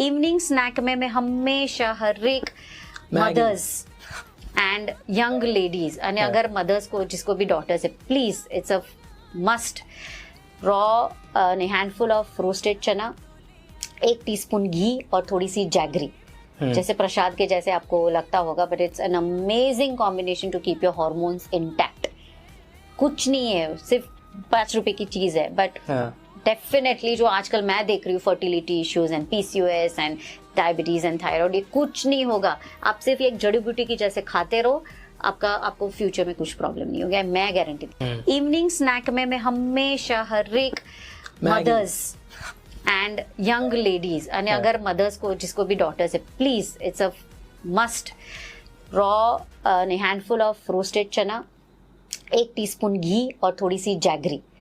Evening snack में मैं हमेशा हर एक मदर्स एंड यंग लेडीज आणि अगर मदर्स को जिसको भी डॉटर्स है please it's a must raw handful of roasted चना, 1 टीस्पून घी और थोड़ी सी जैगरी, जैसे प्रसाद के जैसे आपको लगता होगा, but it's an amazing combination to keep your hormones intact. कुछ नहीं है, सिर्फ 5 रुपए की चीज है, बट डेफिनेटली जो आजकल मैं देख रही हूँ fertility issues and PCOS and diabetes and thyroid, ये कुछ नहीं होगा। आप सिर्फ एक जड़ी बूटी की जैसे खाते रहो, आपको फ्यूचर में कुछ प्रॉब्लम नहीं होगा, मैं गारंटी। इवनिंग स्नैक में मैं हमेशा हर एक मदर्स एंड यंग लेडीज आणि अगर मदर्स को जिसको भी डॉटर्स है please it's a must raw handful of roasted चना, 1 टीस्पून घी और थोड़ी सी जैगरी,